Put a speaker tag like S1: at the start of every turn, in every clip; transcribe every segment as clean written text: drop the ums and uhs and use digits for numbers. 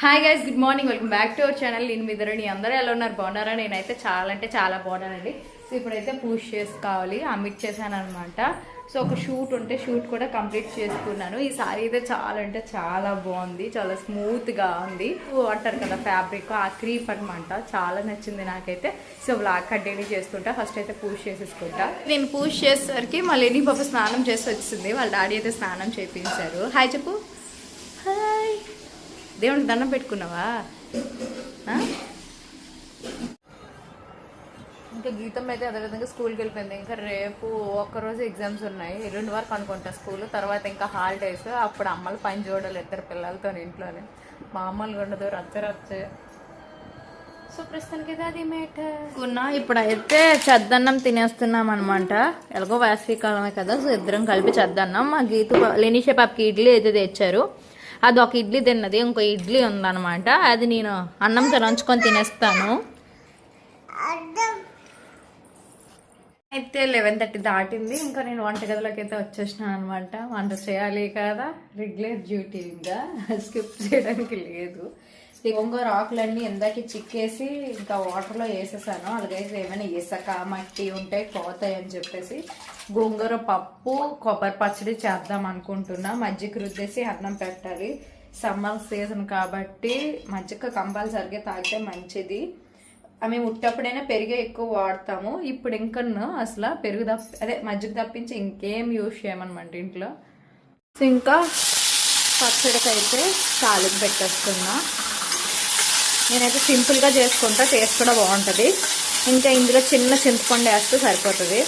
S1: Hi guys, good morning. Welcome back to our channel. నేను మీ ధరణి. అందరూ ఎలా ఉన్నారు? బాగున్నారా? నేనైతే చాలా అంటే చాలా బాగున్నానండి. సో ఇప్పుడైతే పూష్ చేసుకోవాలి, అమిట్ చేశాను అనమాట. సో ఒక షూట్ ఉంటే షూట్ కూడా కంప్లీట్ చేసుకున్నాను. ఈ సారీ అయితే చాలా అంటే చాలా బాగుంది, చాలా స్మూత్గా ఉంది. అంటారు కదా ఫ్యాబ్రిక్, ఆ క్రీప్ అనమాట. చాలా నచ్చింది నాకైతే. సో బ్లాక్ కంటిన్యూ చేసుకుంటా. ఫస్ట్ అయితే పూష్ చేసేసుకుంటా. నేను పూష్ చేసేసరికి మళ్ళీ నీ పాప స్నానం చేసి వచ్చింది. వాళ్ళ డాడీ అయితే స్నానం చేయించారు. హాయ్ చెప్పు. హాయ్. దేవుడికి దండం పెట్టుకున్నావా? ఇంకా గీతం అయితే అదేవిధంగా స్కూల్కి వెళ్ళిపోయింది. ఇంకా రేపు ఒక్కరోజు ఎగ్జామ్స్ ఉన్నాయి. ఎల్లుండి వరకు అనుకుంటా స్కూల్. తర్వాత ఇంకా హాలిడేస్. అప్పుడు అమ్మలు పని చూడాలి ఇద్దరు పిల్లలతో ఇంట్లోనే. మామూలుగా ఉండదు, రచ్చ. సో ప్రస్తుతానికి అయితే అది మేట. ఇప్పుడైతే చద్దన్నం తినేస్తున్నాం అనమాట. ఎలాగో వేసవికాలమే కదా, సో ఇద్దరం కలిపి చద్దన్నం. మా గీత లెనిషా పాపకి ఇడ్లీ అయితే తెచ్చారు. అది ఒక ఇడ్లీ తిన్నది, ఇంకో ఇడ్లీ ఉందన్నమాట. అది నేను అన్నంతో నంచుకొని తినేస్తాను. అయితే 11:30 దాటింది. ఇంకా నేను వంటగదిలోకి అయితే వచ్చేసినాను అనమాట. వంట చేయాలి కదా, రెగ్యులర్ డ్యూటీ. ఇంకా స్కిప్ చేయడానికి లేదు. గోంగూర ఆకులన్నీ ఇందాక చిక్కేసి ఇంకా వాటర్లో వేసేసాను. అలాగైతే ఏమైనా ఇసుక మట్టి ఉంటే పోతాయి అని చెప్పేసి గోంగూర పప్పు కొబ్బరి పచ్చడి చేద్దాం అనుకుంటున్నా. మజ్జిగ రుద్దేసి అన్నం పెట్టాలి. సమ్మర్ సీజన్ కాబట్టి మజ్జిగ కంపల్సరిగా తాగితే మంచిది. మేము ఉట్టప్పుడైనా పెరుగే ఎక్కువ వాడతాము. ఇప్పుడు ఇంకా అసలు పెరుగు మజ్జిగ తప్పించి ఇంకేం యూజ్ చేయమన్నమాట ఇంట్లో. ఇంకా పచ్చడికి అయితే తాలింపు పెట్టేస్తున్నా. నేనైతే సింపుల్గా చేసుకుంటా, టేస్ట్ కూడా బాగుంటుంది. ఇంకా ఇందులో చిన్న చింతపండు వేస్తే సరిపోతుంది.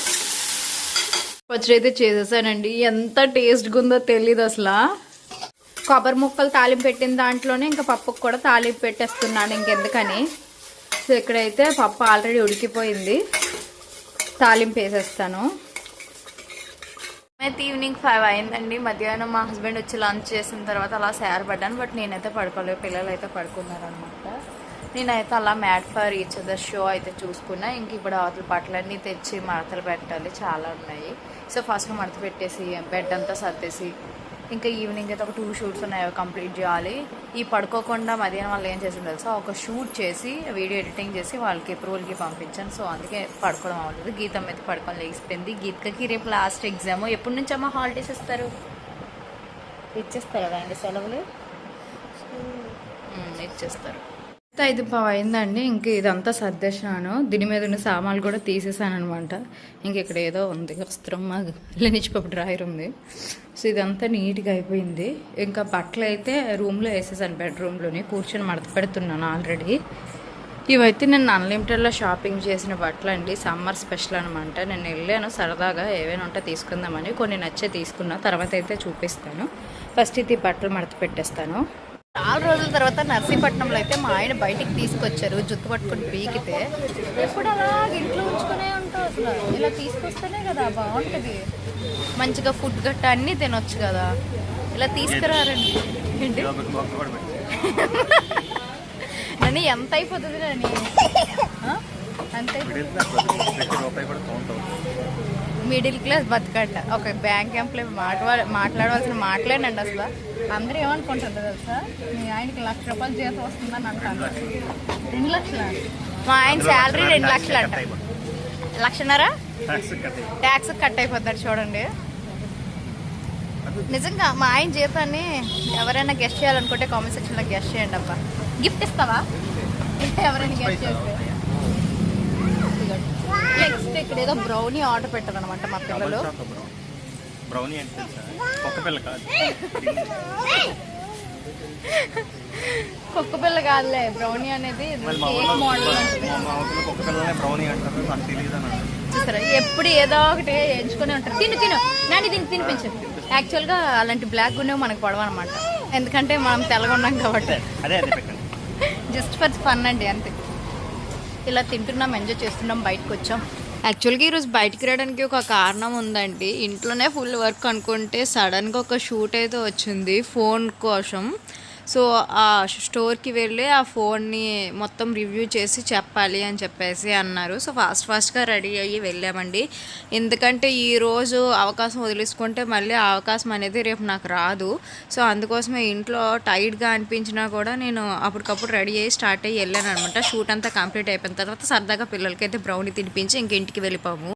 S1: పచ్చడి అయితే చేసేసానండి. ఎంత టేస్ట్గా ఉందో తెలీదు అసలు. కొబ్బరి ముక్కలు తాలింపు పెట్టిన దాంట్లోనే ఇంకా పప్పుకు కూడా తాలింపు పెట్టేస్తున్నాను ఇంకెందుకని. సో ఇక్కడైతే పప్పు ఆల్రెడీ ఉడికిపోయింది. తాలింపు వేసేస్తాను. అయితే ఈవినింగ్ 5 అయిందండి. మధ్యాహ్నం మా హస్బెండ్ వచ్చి లంచ్ చేసిన తర్వాత అలా సేరపడ్డాను. బట్ నేనైతే పడుకోలేదు, పిల్లలు అయితే పడుకున్నారనమాట. నేనైతే అలా made for each other show అయితే చూసుకున్నా. ఇంక ఇప్పుడు అవతల బట్టలన్నీ తెచ్చి మడతలు పెట్టాలి, చాలా ఉన్నాయి. సో ఫస్ట్ మడత పెట్టేసి బెడ్ అంతా సర్దేసి ఇంకా ఈవినింగ్ అయితే ఒక 2 షూట్స్ ఉన్నాయి, అవి కంప్లీట్ చేయాలి. ఈ పడుకోకుండా మధ్యాహ్నం వాళ్ళు ఏం చేసింది తెలుసా, ఒక షూట్ చేసి వీడియో ఎడిటింగ్ చేసి వాళ్ళకి అప్రూవల్కి పంపించాను. సో అందుకే పడుకోవడం అవ్వలేదు. గీతం అయితే పడుకొని లేచిపోయింది. గీతకి రేపు లాస్ట్ ఎగ్జామ్. ఎప్పటి నుంచి అమ్మ హాలిడేస్ ఇస్తారు? ఇచ్చేస్తారు కదా అండి సెలవులు, ఇచ్చేస్తారు. 5:15 అయిందండి. ఇంక ఇదంతా సర్దేశాను. దీని మీద ఉన్న సామాన్లు కూడా తీసేసాను అనమాట. ఇంక ఇక్కడ ఏదో ఉంది, వస్త్రం లెనిచిపప్పు డ్రాయర్ ఉంది. సో ఇదంతా నీట్గా అయిపోయింది. ఇంకా బట్టలు అయితే రూమ్లో వేసేసాను, బెడ్రూమ్లోని కూర్చొని మడత పెడుతున్నాను ఆల్రెడీ. ఇవైతే నేను అన్లిమిటెడ్లో షాపింగ్ చేసిన బట్టలు అండి. సమ్మర్ స్పెషల్ అనమాట. నేను వెళ్ళాను సరదాగా ఏవైనా ఉంటే తీసుకుందామని. కొన్ని నచ్చే తీసుకున్నా, తర్వాత అయితే చూపిస్తాను. ఫస్ట్ ఇది బట్టలు మడత పెట్టేస్తాను. చాలా రోజుల తర్వాత నర్సీపట్నంలో అయితే మా ఆయన బయటికి తీసుకొచ్చారు. జుట్టు పట్టుకొని పీకితే ఎప్పుడు అలా ఇంట్లో ఉంచుకునే ఉంటావు. అసలు ఇలా తీసుకొస్తేనే కదా బాగుంటుంది, మంచిగా ఫుడ్ గట్ట అన్నీ తినొచ్చు కదా. ఇలా తీసుకురారండి. ఏంటి నన్ను ఎంత అయిపోతుంది నన్ను అంత మిడిల్ క్లాస్ బతకట్ట. ఒక బ్యాంక్ ఎంప్లాయ్ మాట్లాడవలసిన మాట్లాడండి. అసలు అందరూ ఏమనుకుంటారు తెలుసా, మీ ఆయనకి 1,00,000 రూపాయలు జీతం వస్తుందని అంటాను. 2 లక్షలు. మా ఆయన శాలరీ 2 లక్షలు అంట. 1,50,000 ట్యాక్స్ కట్ అయిపోతాడు చూడండి. నిజంగా మా ఆయన జీతాన్ని ఎవరైనా గెస్ట్ చేయాలనుకుంటే కామెంట్ సెక్షన్లో గెస్ట్ చేయండి అబ్బా. గిఫ్ట్ ఇస్తావా ఎవరైనా గెస్ట్ చేస్తే? నెక్స్ట్ ఇక్కడ ఏదో బ్రౌనీ ఆర్డర్ పెట్టారు అనమాట మా పిల్లలు. కుక్క పిల్ల కాదులే, బ్రౌనీ అనేది కేక్ మోడల్. చూసారా, ఎప్పుడు ఏదో ఒకటి ఎంచుకునే ఉంటారు. తిను నాని దీన్ని తినిపించు. యాక్చువల్గా అలాంటి బ్లాక్ ఉన్నవి మనకు పడవ అనమాట, ఎందుకంటే మనం తెల్లగా ఉన్నాం కాబట్టి. జస్ట్ ఫర్ ఫన్ అండి, అంతే. ఇలా తింటున్నాం, ఎంజాయ్ చేస్తున్నాం, బయటకు వచ్చాం. యాక్చువల్గా ఈరోజు బయటికి రావడానికి ఒక కారణం ఉందండి. ఇంట్లోనే ఫుల్ వర్క్ అనుకుంటే సడన్గా ఒక షూట్ అయితే వచ్చింది ఫోన్ కోసం. సో ఆ స్టోర్కి వెళ్ళి ఆ ఫోన్ని మొత్తం రివ్యూ చేసి చెప్పాలి అని చెప్పేసి అన్నారు. సో ఫాస్ట్గా రెడీ అయ్యి వెళ్ళామండి. ఎందుకంటే ఈరోజు అవకాశం వదిలేసుకుంటే మళ్ళీ ఆ అవకాశం అనేది రేపు నాకు రాదు. సో అందుకోసమే ఇంట్లో టైట్గా అనిపించినా కూడా నేను అప్పటికప్పుడు రెడీ అయ్యి స్టార్ట్ అయ్యి వెళ్ళాను అనమాట. షూట్ అంతా కంప్లీట్ అయిపోయిన తర్వాత సరదాగా పిల్లలకైతే బ్రౌనీ తినిపించి ఇంక ఇంటికి వెళ్ళిపోము.